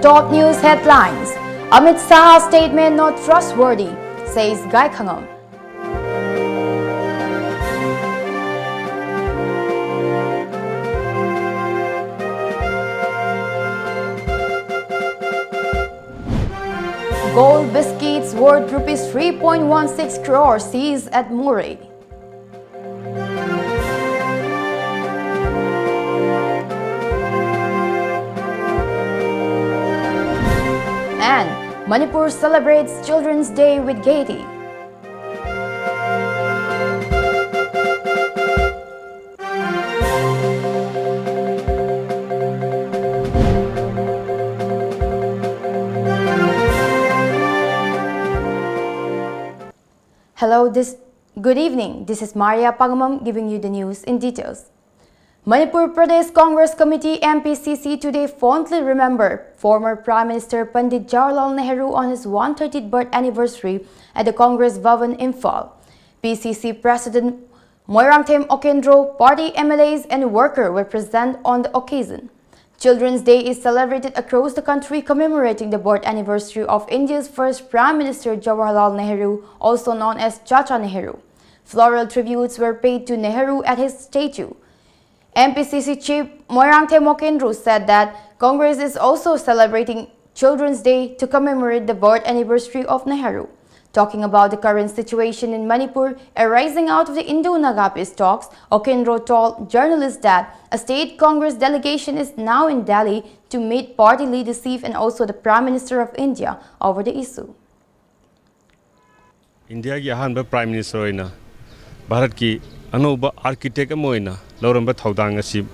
Top news headlines. Amit Shah's statement not trustworthy, says Gai Khangam. Gold biscuits worth rupees 3.16 crore seized at Murray. And Manipur celebrates Children's Day with gaiety. Good evening. This is Maria Pangamam giving you the news in details. Manipur Pradesh Congress Committee MPCC today fondly remembered former Prime Minister Pandit Jawaharlal Nehru on his 130th birth anniversary at the Congress Bhavan, Imphal. PCC President Moirangthem Okendro, party MLAs and workers were present on the occasion. Children's Day is celebrated across the country commemorating the birth anniversary of India's first Prime Minister Jawaharlal Nehru, also known as Chacha Nehru. Floral tributes were paid to Nehru at his statue. MPCC Chief Moirangthem Okendro said that Congress is also celebrating Children's Day to commemorate the birth anniversary of Nehru. Talking about the current situation in Manipur arising out of the Indo-Naga peace talks, Okendro told journalists that a state Congress delegation is now in Delhi to meet party leader Chief and also the Prime Minister of India over the issue. India ki ahanba Prime Minister oina Bharat ki anoba architect amoina lauramba thaudang asi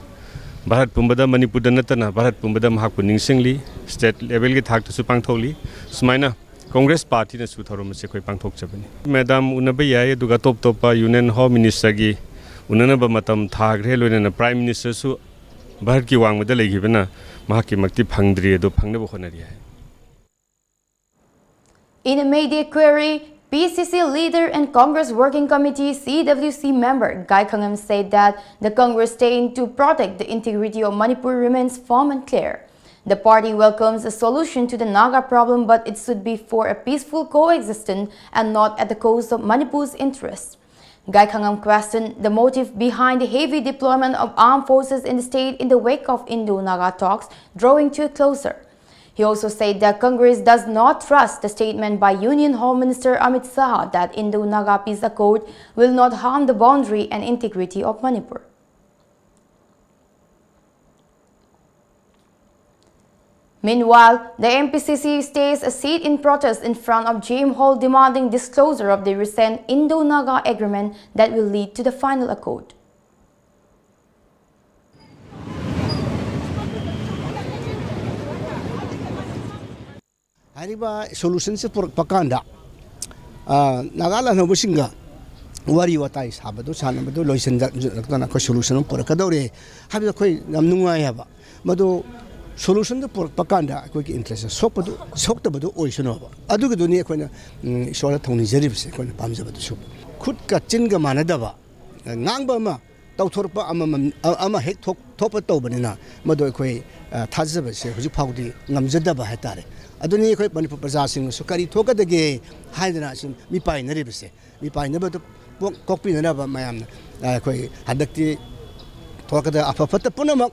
Bharat pumbada Manipur da natana Bharat pumbada mahakpu ningsingli state level ki thak su pangtholi sumaina Congress Party na sutharom se koi pangthok chabani Madam unaba yai duga top Union Home Minister gi unanaba matam thagre loina Prime Minister su Bharat ki wangmada legibana mahaki makti phangdri do phangnaba khonari hai. In a media query, PCC leader and Congress Working Committee CWC member Gai Khangam said that the Congress staying to protect the integrity of Manipur remains firm and clear. The party welcomes a solution to the Naga problem, but it should be for a peaceful coexistence and not at the cost of Manipur's interests. Gai Khangam questioned the motive behind the heavy deployment of armed forces in the state in the wake of Indo-Naga talks drawing to a closer. He also said that Congress does not trust the statement by Union Home Minister Amit Shah that Indo-Naga Peace Accord will not harm the boundary and integrity of Manipur. Meanwhile, the MPCC stays a seat in protest in front of GM Hall demanding disclosure of the recent Indo-Naga agreement that will lead to the final accord. Hariba solution se pakanda nagala no businga wari watai sabado sanabado loisen na ko solution por kadore habi koi namnunga yaba madu solution de por pakanda ko ki interest sokpadu soktabadu oisno ba adugu duni ko na sola thongni jaribse ko na pamjabadu su khut ka chinga manadaba ngangba ma tawthorpa ama hek thokpa tawbanina madu koi thajabase huji phawdi ngamjadaba hatare aduni koi Manipur praja sing su kari thokadage haidana sim mi painari bise mi painaba to kokpi na ba mayam koi hadakti thokada afafata punamak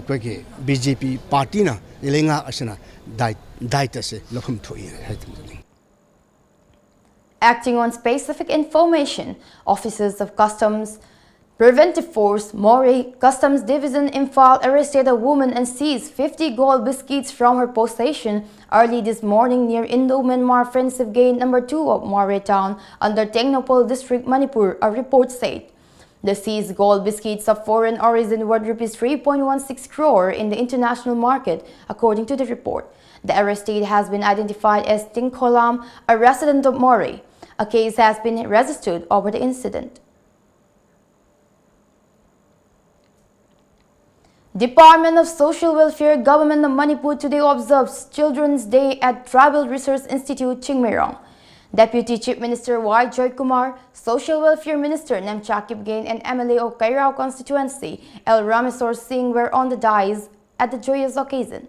koi ki BJP party na ilenga asana daita se lokhum thoi Acting on specific information, officers of Customs Preventive Force Mori Customs Division Imphal arrested a woman and seized 50 gold biscuits from her possession early this morning near Indo-Myanmar Friendship Gate No. 2 of Mori Town under Technopol District, Manipur, a report said. The seized gold biscuits of foreign origin worth rupees 3.16 crore in the international market, according to the report. The arrestee has been identified as Tinkolam, a resident of Mori. A case has been registered over the incident. Department of Social Welfare Government of Manipur today observes Children's Day at Tribal Research Institute, Chingmerong. Deputy Chief Minister Y. Joy Kumar, Social Welfare Minister Nemcha Kipgain and MLA of Kairao constituency L. Rameswar Singh were on the dais at the joyous occasion.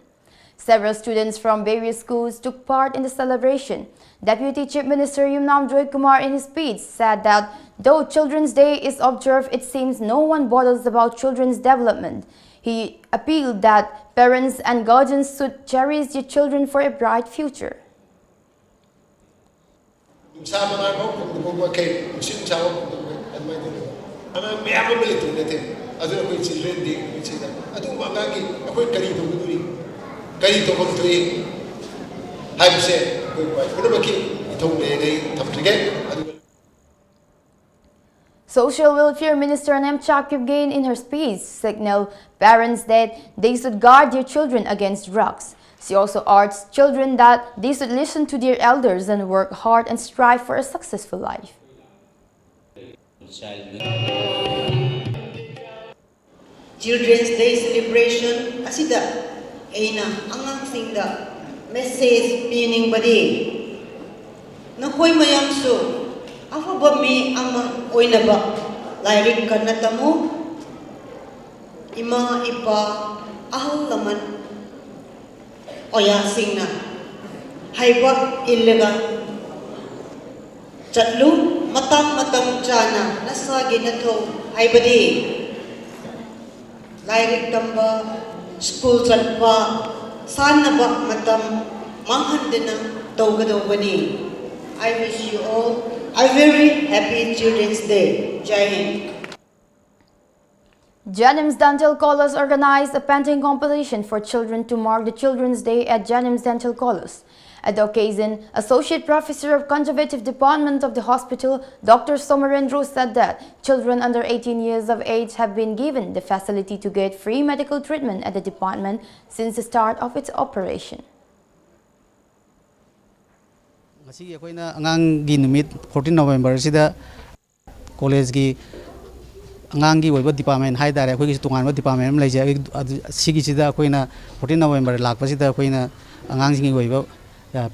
Several students from various schools took part in the celebration. Deputy Chief Minister Yumnam Joy Kumar in his speech said that though Children's Day is observed, it seems no one bothers about children's development. He appealed that parents and guardians should cherish their children for a bright future. Social Welfare Minister Nemchakib Gain in her speech signaled parents that they should guard their children against drugs. She also urged children that they should listen to their elders and work hard and strive for a successful life. Children's Day celebration asida aina angang singda message meaning badi nakoi mayam su afaba mi ama oinaba lairik kanatamu ima ipa ahal laman oya singna haiba illega chatlu matam chana nasagi natho haibadi Lairik tamba, school chatpa, sanaba matam, manghandana tawgadawani. I wish you all a very happy Children's Day. Jai Hind. Janim's Dental College organized a painting competition for children to mark the Children's Day at Janim's Dental College. At the occasion, Associate Professor of Conservative Department of the hospital, Dr. Somarendra said that children under 18 years of age have been given the facility to get free medical treatment at the department since the start of its operation. Ngasi akoina angangi numit 14 November sida college gi angangi oiba department haidare akoi gi tungan ba department leje sigi sida akoina 14 November lakpa sida akoina angangi oiba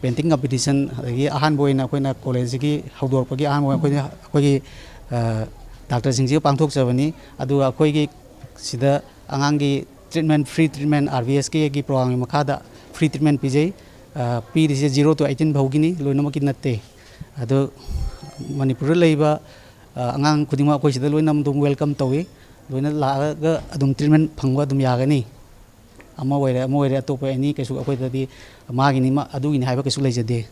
painting competition agi ahan boina akoina college gi hawdor pagi ahan boina akoigi doctor singji pangthok chabani adu akoigi sida angangi treatment free treatment RVS gi program makada free treatment pijai P is 0 to 18 bhaugini loina maki natte adu Manipur leiba angang kudima akoi sida loina mdum welcome tawi loina laga adum treatment phangwa adum yagani ama oire atopa ani kesu akoi dadi magini ma adugini haiba kesu leijade.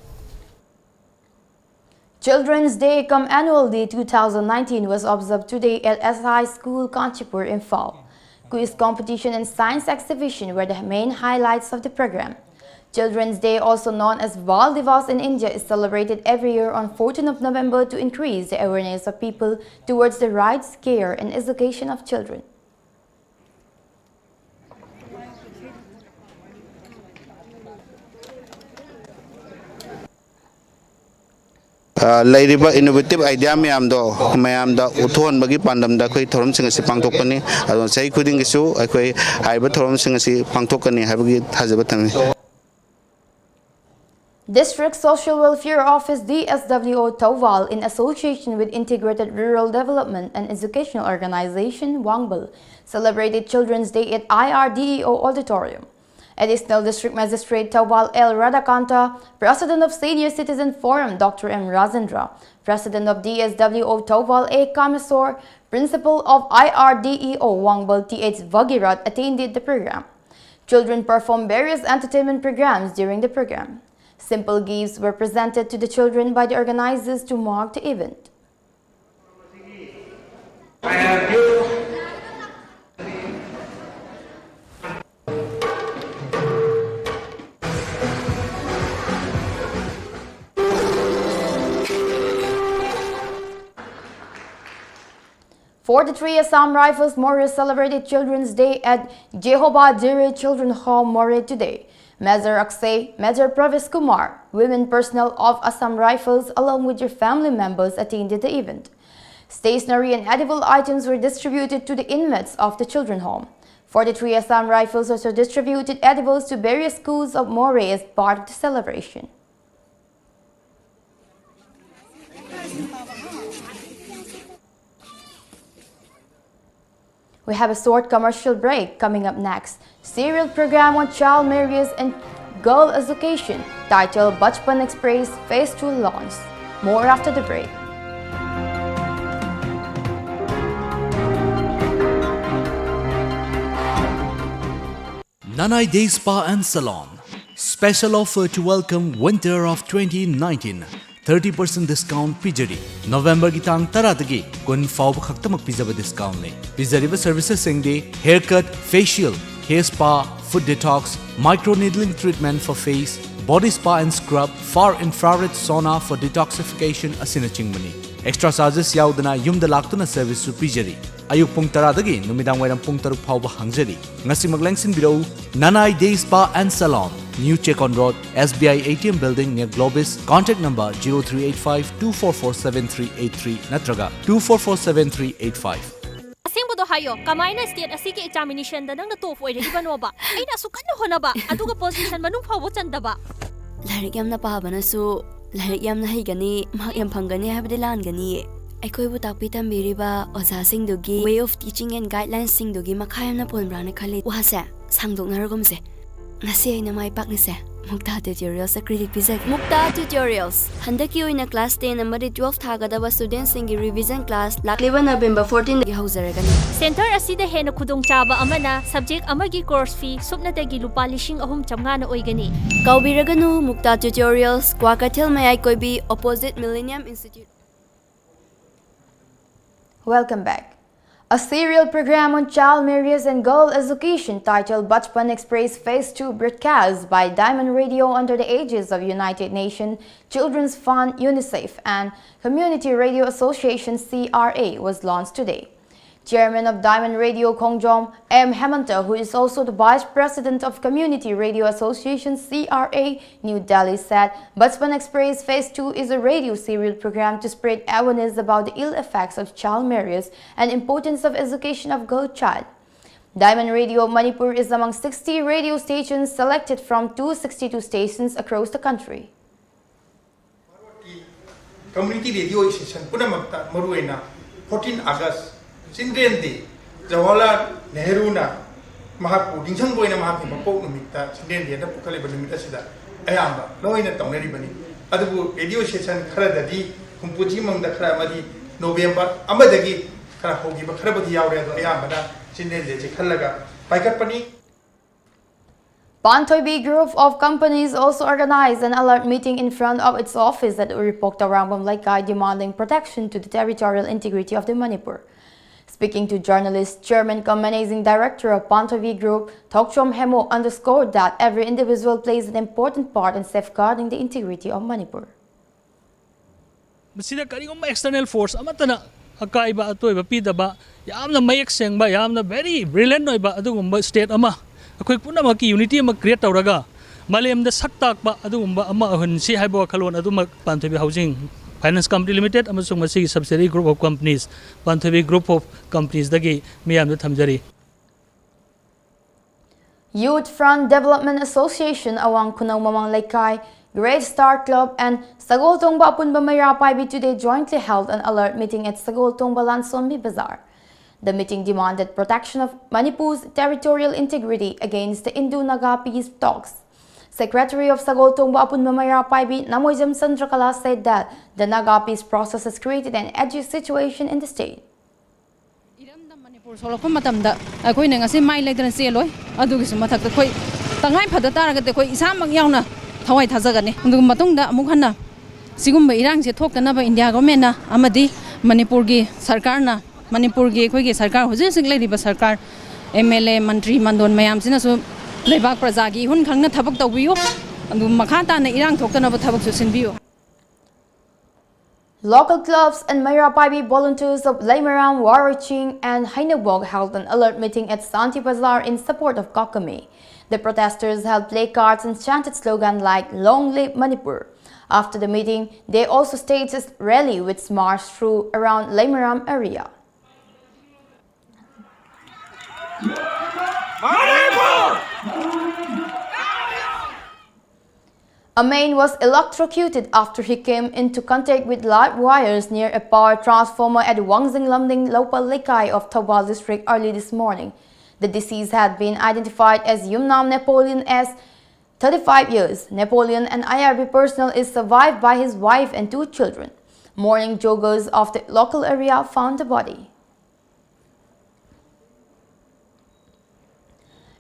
Children's Day cum Annual Day 2019 was observed today at SI School Kanchipur in Fall. Quiz competition and science exhibition were the main highlights of the program. Children's Day, also known as Bal Divas in India, is celebrated every year on 14th of November to increase the awareness of people towards the rights, care and education of children. Lairiba innovative idea mayamdo uthon bagi pandam da khoi thorom singa si pangthokani adon sai khuding gisu akhoi haiba thorom singa si pangthokani haibagi thajaba tami. District Social Welfare Office DSWO Towal, in association with Integrated Rural Development and Educational Organization Wangbal, celebrated Children's Day at IRDEO Auditorium. Additional District Magistrate Towal L. Radhakanta, President of Senior Citizen Forum Dr. M. Razendra, President of DSWO Towal A. Kamisor, Principal of IRDEO Wangbal T.H. Vagirat attended the program. Children performed various entertainment programs during the program. Simple gifts were presented to the children by the organizers to mark the event. I have you. For the three Assam Rifles Morris celebrated Children's Day at Jehovah Jireh Children's Home Moreh today. Major Akshay, Major Pravis Kumar, women personnel of Assam Rifles along with their family members attended the event. Stationery and edible items were distributed to the inmates of the children's home. 43 Assam Rifles also distributed edibles to various schools of Moreh as part of the celebration. We have a short commercial break. Coming up next, serial program on child marriage and girl education titled Bachpan Express Phase 2 launch. More after the break. Nanai Day Spa and Salon. Special offer to welcome winter of 2019. 30% discount Pijari. November Gitang Taradagi. Kun Faub Khaktamak Pizaba discount ne. Pizariba services singde haircut, facial, hair spa, foot detox, microneedling treatment for face, body spa and scrub, far infrared sauna for detoxification asinaching mani. Extra charges yaudana yumda laktuna service su Pijari. Ayuk pung taradagi numidang wairang pung taruk phauba hangjari. Ngasi maglengsin birau Nanai Day Spa and Salon. New Chekon Road, SBI ATM Building near Globis. Contact number 0385-244-7383 natraga 244-7385. Asingbodo hayo, kamay na state asiki examination da nang natop oy di banoba. Ay nasukan no honaba. Aduga position manung phawbo chandaba. Larik yam na pahaba na su larik yam na haigani mak yam phangani habde lan gani. ꯑꯩꯈꯣꯏꯕꯨ ꯇꯥꯛꯄꯤ ꯇꯝꯕꯤꯔꯤꯕ ꯑꯣꯖꯥꯁꯤꯡꯗꯨꯒꯤ way of teaching N ꯒꯥꯏꯗꯂꯥꯏꯟꯁꯤꯡꯗꯨꯒꯤ ꯃꯈꯥ ꯌꯥꯝꯅ ꯄꯣꯟꯕ꯭ꯔꯥꯅ ꯈꯜꯂꯤ ꯋꯥꯁꯦ ꯁꯥꯡꯗꯣꯛꯅꯔꯒꯨꯝꯁꯦ ꯉꯁꯤ ꯑꯩꯅ ꯃꯥꯏ ꯄꯥꯛꯂꯤꯁꯦ ꯃꯨꯛꯇꯥ ꯇ꯭ꯌꯨꯇꯣꯔꯤꯌꯦꯜꯁ credit ꯄꯤꯖꯒꯦ ꯃꯨꯛꯇꯥ ꯇ꯭ꯌꯨꯇꯣꯔꯤꯌꯦꯜꯁ ꯍꯟꯗꯛꯀꯤ ꯑꯣꯏꯅ ꯀ꯭ꯂꯥꯁ 10 ꯑꯃꯗꯤ 12 ꯊꯥꯒꯗꯕ ꯁ꯭ꯇꯨꯗꯦꯟꯠꯁꯤꯡꯒꯤ ꯔꯤꯚꯤꯖꯟ ꯀ꯭ꯂꯥꯁ ꯂꯥꯛꯂꯤꯕ ꯅꯕꯦꯝꯕꯔ 14 ꯗꯒꯤ ꯍꯧꯖꯔꯒꯅꯤ ꯁꯦꯟꯇꯔ ꯑꯁꯤꯗ ꯍꯦꯟꯅ ꯈꯨꯗꯣꯡꯆꯥꯕ ꯑꯃꯅ ꯁꯕꯖꯦꯛ ꯑꯃꯒꯤ ꯀꯣꯔꯁ ꯐꯤ ꯁꯨꯞꯅꯇꯒꯤ ꯂꯨꯄꯥ 3,300 na ꯑꯣꯏꯒꯅꯤ ꯀꯥꯎꯕꯤꯔꯒꯅꯨ ꯃꯨꯛꯇꯥ ꯇ꯭ꯌꯨꯇꯣꯔꯤꯌꯦꯜꯁ ꯀ꯭ꯋꯥꯀꯩꯊꯦꯜ ꯃꯌꯥꯏ ꯀꯣꯏꯕꯤ opposite Millennium Institute. Welcome back. A serial program on child marriage and girl education titled Bachpan Express Phase 2 broadcast by Diamond Radio under the aegis of United Nations Children's Fund UNICEF and Community Radio Association CRA was launched today. Chairman of Diamond Radio Kongjom M. Hemanta, who is also the Vice President of Community Radio Association CRA, New Delhi, said Bachpan Express Phase 2 is a radio serial program to spread awareness about the ill effects of child marriage and importance of education of girl child. Diamond Radio Manipur is among 60 radio stations selected from 262 stations across the country. Community radio station punamakta maruena 14 August Children Day Jawaharlal Nehru na mahapu dingchang boina mahaki mapok numikta Children Day na pukale banumita sida ayamba loina tawnari bani adubu radio station khara dadi kumpuji mangda khara madi November amadagi khara hogi ba khara badi yawre ado ayamba na Children Day je khallaga paikat pani. TOMTV Group of companies also organized an alert meeting in front of its office at Uripokta Rambam Laikai demanding protection to the territorial integrity of the Manipur. Speaking to journalists, Chairman cum Managing Director of TOMTV Group, Tokchom Hemo, underscored that every individual plays an important part in safeguarding the integrity of Manipur. Masida karigong external force amatana akaiba atoy ba pidaba yamna mayek sengba yamna very brilliant noi ba adugumba state ama akoy punamaki unity ama create tawraga malemda saktak ba adugumba ama ahun si haibo khalon adu TOMTV Housing Finance Company Limited amasung masigi subsidiary group of companies TOMTV Group of Companies dagi miyamda thamjari. Youth Front Development Association awang Kunaw Mamang Laikai, Great Star Club and Sagol Tongba Apunba Mayapaibi today jointly held an alert meeting at Sagol Tongba Lansonbi Bazaar. The meeting demanded protection of Manipur's territorial integrity against the Indo-Naga peace talks. Secretary of Sagol Tongba Apunba Mayapaibi Namoyjam Sandrakala said that the Naga peace process has created an edgy situation in the state. Solokon matamda akoi na ngasi mai leidran seloi adugi su mathak koi tangai phada taragate koi isamak yauna thawai thajagani ndu matungda amuk hanna sigum irang se thokna ba India government na amadi Manipur gi sarkar na Manipur gi koi gi sarkar hojil sing lei riba sarkar MLA mantri mandon mayam sina su lebak praja gi hun khangna thabak tawbiyo ndu makhata na irang thokna ba thabak su sinbiyo. Local clubs and Mayapaibi volunteers of Laimaram, Waraching and Hainabog held an alert meeting at Santi Bazaar in support of Kakame. The protesters held placards and chanted slogans like Long Live Manipur. After the meeting, they also staged a rally which marched through around Laimaram area. A man was electrocuted after he came into contact with live wires near a power transformer at Wangzing Lamding local Lekai of Tawal district early this morning. The deceased had been identified as Yumnam Napoleon as 35 years. Napoleon, an IRB personnel, is survived by his wife and 2 children. Morning joggers of the local area found the body.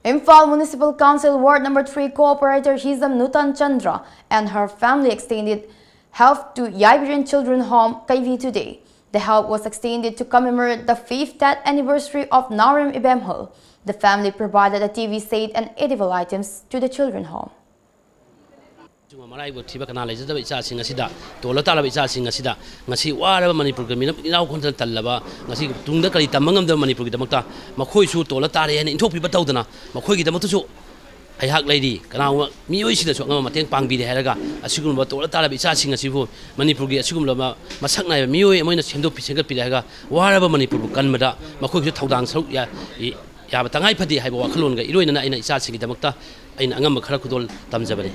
Imphal Municipal Council Ward Number 3 Co-operator Hizam Nutan Chandra and her family extended help to Yiberian Children Home KV today. The help was extended to commemorate the 5th anniversary of Narim Ibemhul. The family provided a TV set and edible items to the children home. ꯑꯩꯍꯥꯛ ꯂꯩꯔꯤ ꯀꯅꯥꯒꯨꯝꯕ ꯃꯤꯑꯣꯏꯁꯤꯗꯁꯨ ꯑꯉꯝꯕ ꯃꯇꯦꯡ ꯄꯥꯡꯕꯤꯔꯦ ꯍꯥꯏꯔꯒ ꯑꯁꯤꯒꯨꯝꯕ ꯇꯣꯜꯂ ꯇꯥꯔꯕ ꯏꯆꯥꯁꯤꯡ ꯑꯁꯤꯕꯨ ꯃꯅꯤꯄꯨꯔꯒꯤ ꯑꯁꯤꯒꯨꯝꯕ ꯃꯁꯛ ꯅꯥꯏꯕ ꯃꯤꯑꯣꯏ ꯑꯃ ꯑꯣꯏꯅ ꯁꯦꯝꯒꯠꯄꯤꯔꯦ ꯍꯥꯏꯔꯒ ꯋꯥꯔꯕ ꯃꯅꯤꯄꯨꯔꯕꯨ ꯀꯟꯕꯗ ꯃꯈꯣꯏꯒꯤꯁꯨ ꯊꯧꯗꯥꯡ ꯁꯔꯨꯛ ꯌꯥꯕ ꯇꯉꯥꯏ ꯐꯗꯦ ꯍꯥꯏꯕ ꯋꯥꯈꯜꯂꯣꯟꯒ ꯏꯔꯣꯏꯅꯅ ꯑꯩꯅ ꯏꯆꯥꯁꯤꯡꯒꯤꯗꯃꯛꯇ ꯑꯩꯅ ꯑꯉꯝꯕ ꯈꯔ ꯈꯨꯗꯣꯜ ꯇꯝꯖꯕꯅꯤ.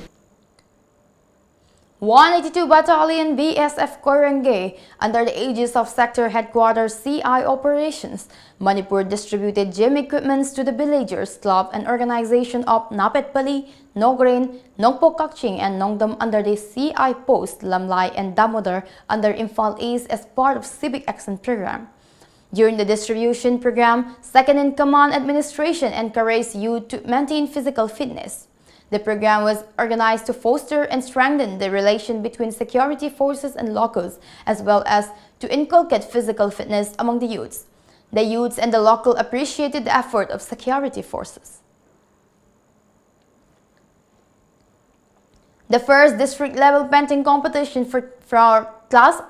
182 Battalion BSF Korenge, under the aegis of Sector Headquarters CI Operations, Manipur distributed gym equipments to the villagers club and organization of Napetpali, Nogren, Nongpokakching and Nongdam under the CI post Lamlai and Damodar under Imphal East as part of Civic Action Program. During the distribution program, Second in Command Administration encouraged youth to maintain physical fitness. The program was organized to foster and strengthen the relation between security forces and locals, as well as to inculcate physical fitness among the youths. The youths and the local appreciated the effort of security forces. The first district-level painting competition for Class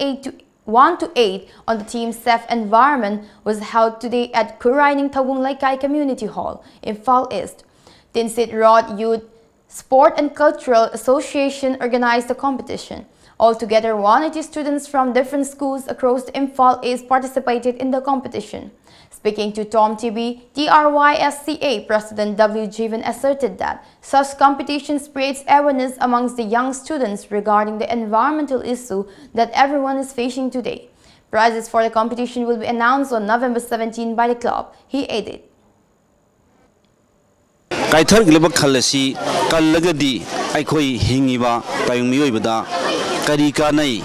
1 to 8 on the team Safe Environment was held today at Kuraining Tawung Laikai Community Hall in Imphal East. Tinsit Rod Youth Sport and Cultural Association organized the competition. Altogether, 180 students from different schools across the Imphal East participated in the competition. Speaking to TOMTV, TRYSCA President W. Jeevan asserted that such competition spreads awareness amongst the young students regarding the environmental issue that everyone is facing today. Prizes for the competition will be announced on November 17 by the club, he added. Kaithar gleba khalasi kallagadi aikoi hingiba tayung miyoibada kari kanai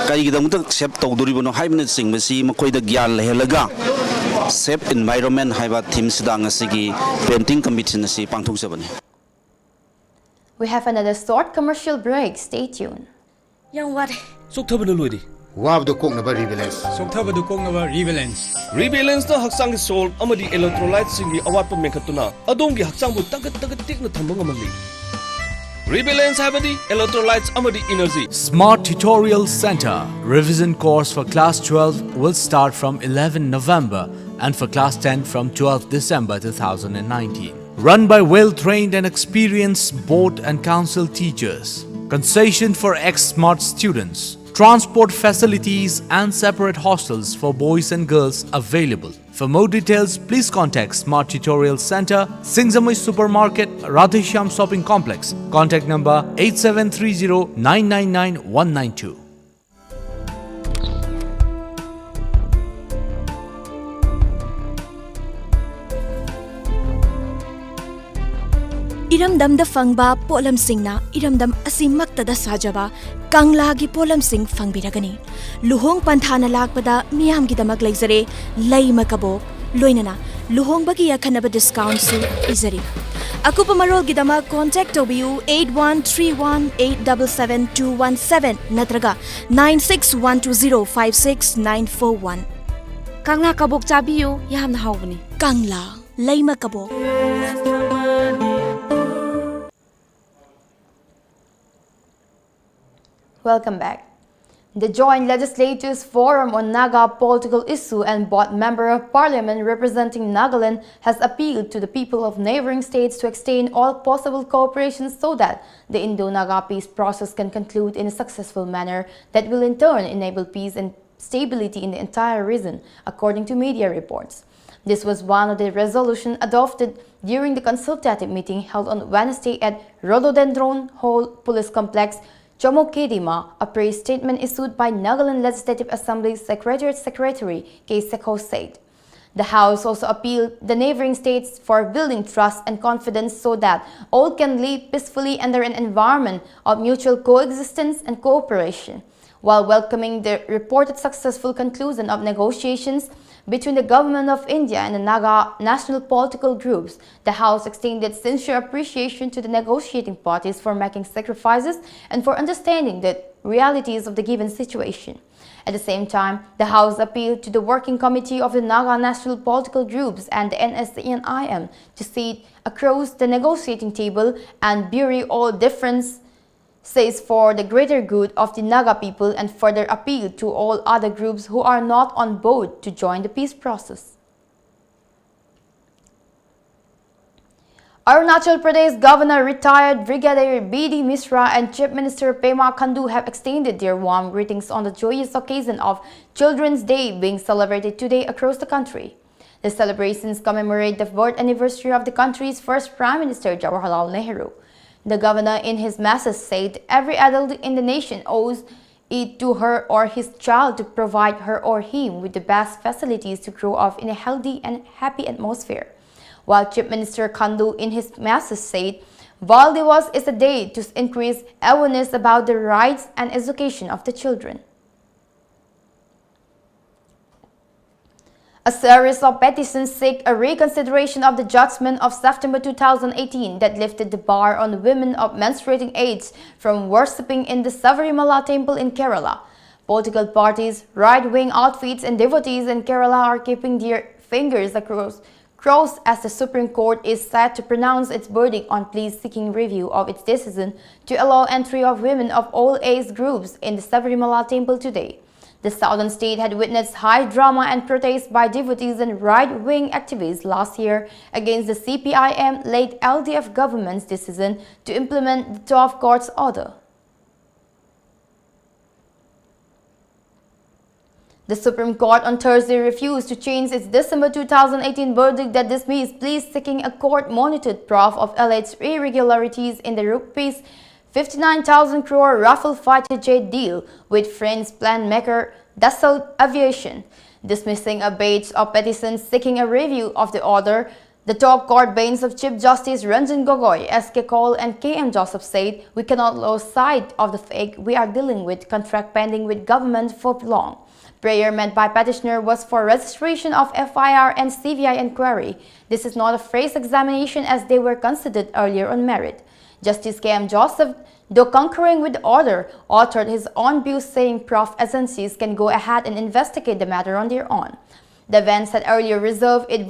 kari gidamta sep tawdoribono haibna singmasi makoida gyan lehelaga safe environment haiba theme sidang asigi painting competition asi pangthokjabani. We have another short commercial break. Stay tuned. Yang what? Soktabana loidi. Wabdo koknaba rebalance. Soktabadu koknaba rebalance. Rebalance na haksang salt amadi electrolytes singi awatpa mekhatuna adongi haksangbu tagat tikna thamba ngamali. Rebalance habadi electrolytes amadi energy. Smart Tutorial Center revision course for class 12 will start from 11 November and for class 10 from 12 December 2019. Run by well-trained and experienced board and council teachers. Concession for ex-smart students. Transport facilities and separate hostels for boys and girls available. For more details, please contact Smart Tutorial Center, Singzamui Supermarket, Radhesham Shopping Complex. Contact number 8730 999 192. Iramdamda fangba polamsingna iramdam asimaktada sajaba kanglagi polamsing fangbiragani luhong panthana lakpada miyamgidamak leizare leima kabok loinana luhongbagi yakhanaba discount su izari akupa marol gidama contact tobiu 8131877217 natraga 9612056941 Kangla kabok chabiyu yamna hawbani kangla leima kabok. Welcome back. The Joint Legislators Forum on Naga Political Issue and both Member of Parliament representing Nagaland has appealed to the people of neighboring states to extend all possible cooperation so that the Indo-Naga peace process can conclude in a successful manner that will in turn enable peace and stability in the entire region, according to media reports. This was one of the resolutions adopted during the consultative meeting held on Wednesday at Rhododendron Hall Police Complex, Chomokidima. A praise statement issued by Nagaland Legislative Assembly Secretariat Secretary K. Sekho said. The House also appealed the neighboring states for building trust and confidence so that all can live peacefully under an environment of mutual coexistence and cooperation. While welcoming the reported successful conclusion of negotiations between the Government of India and the Naga national political groups, the House extended sincere appreciation to the negotiating parties for making sacrifices and for understanding the realities of the given situation. At the same time, the House appealed to the Working Committee of the Naga National Political Groups and the NSCNIM to sit across the negotiating table and bury all differences for the greater good of the Naga people, and further appealed to all other groups who are not on board to join the peace process. Arunachal Pradesh Governor retired Brigadier B.D. Misra and Chief Minister Pema Khandu have extended their warm greetings on the joyous occasion of Children's Day being celebrated today across the country. The celebrations commemorate the birth anniversary of the country's first Prime Minister Jawaharlal Nehru. The governor in his message said every adult in the nation owes it to her or his child to provide her or him with the best facilities to grow up in a healthy and happy atmosphere. While Chief Minister Khandu in his message said, Val Diwas is a day to increase awareness about the rights and education of the children. A series of petitions seek a reconsideration of the judgment of September 2018 that lifted the bar on women of menstruating age from worshipping in the Sabarimala temple in Kerala. Political parties, right-wing outfits and devotees in Kerala are keeping their fingers crossed as the Supreme Court is set to pronounce its verdict on pleas seeking review of its decision to allow entry of women of all age groups in the Sabarimala temple today. The southern state had witnessed high drama and protests by devotees and right-wing activists last year against the CPIM-led LDF government's decision to implement the 12 court's order. The Supreme Court on Thursday refused to change its December 2018 verdict that dismissed pleas seeking a court-monitored proof of alleged irregularities in the rupees 59,000 crore Rafale fighter jet deal with French plan maker Dassault Aviation. Dismissing a batch of petitions seeking a review of the order, the top court bench of Chief Justice Ranjan Gogoi, S.K. Kaul and K.M. Joseph said, "We cannot lose sight of the fact we are dealing with contract pending with government for long." Prayer made by petitioner was for registration of FIR and CVI inquiry. This is not a phrase examination as they were considered earlier on merit. Justice K.M. Joseph, though concurring with the order, authored his own view saying prof agencies can go ahead and investigate the matter on their own. The bench had earlier reserved its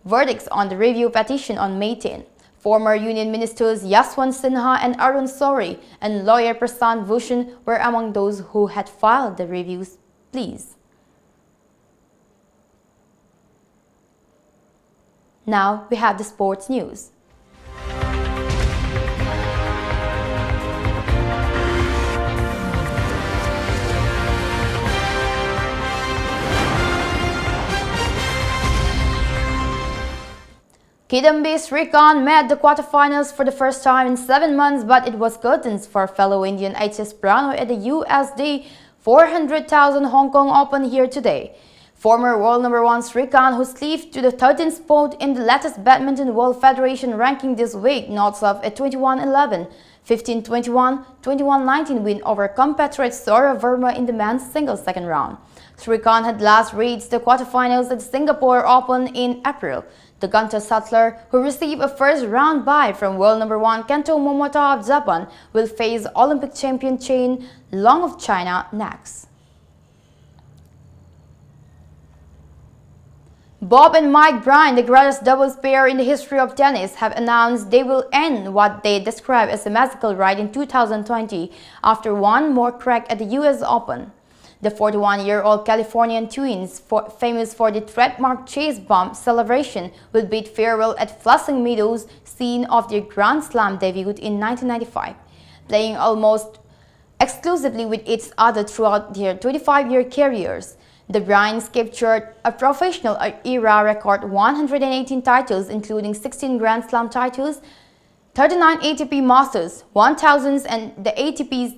verdicts on the review petition on May 10. Former Union Ministers Yaswant Sinha and Arun Sori and lawyer Prasant Bhushan were among those who had filed the review's pleas. Now we have the sports news. Kidambi Srikanth made the quarterfinals for the first time in 7 months, but it was curtains for fellow Indian HS Prano at the USD 400,000 Hong Kong Open here today. Former world number 1 Srikanth, who slipped to the 13th spot in the latest Badminton World Federation ranking this week, nods off a 21-11, 15-21, 21-19 win over compatriot Saurav Verma in the men's singles second round. Srikanth had last reached the quarterfinals at Singapore Open in April. The Gunter Sattler, who received a first-round bye from world number 1 Kento Momota of Japan, will face Olympic champion Chen Long of China next. Bob and Mike Bryan, the greatest doubles pair in the history of tennis, have announced they will end what they describe as a magical ride in 2020 after one more crack at the US Open. The 41-year-old Californian twins, famous for the trademark chase bump celebration, will bid farewell at Flushing Meadows, scene of their Grand Slam debut in 1995. Playing almost exclusively with each other throughout their 25-year careers, The Bryans captured a professional era record 118 titles, including 16 Grand Slam titles, 39 ATP Masters, 1000s, and the ATP's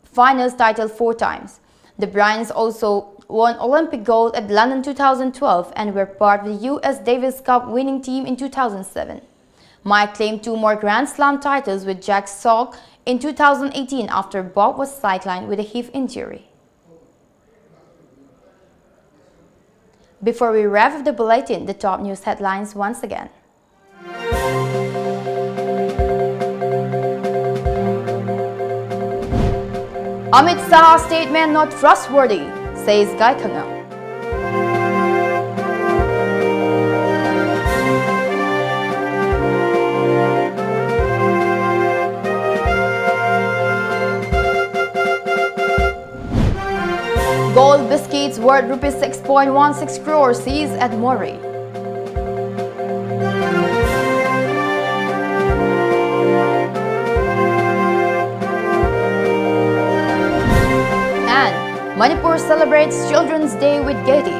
finals title 4 times. The Bryans also won Olympic gold at London 2012 and were part of the US Davis Cup winning team in 2007. Mike claimed 2 more Grand Slam titles with Jack Sock in 2018 after Bob was sidelined with a hip injury. Before we wrap up the bulletin, the top news headlines once again. Amit Shah's statement not trustworthy, says Guy Kangam. Gold biscuits worth rupees 6.16 crore seized at Mori. And Manipur celebrates Children's Day with gaiety.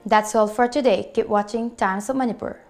That's all for today. Keep watching Times of Manipur.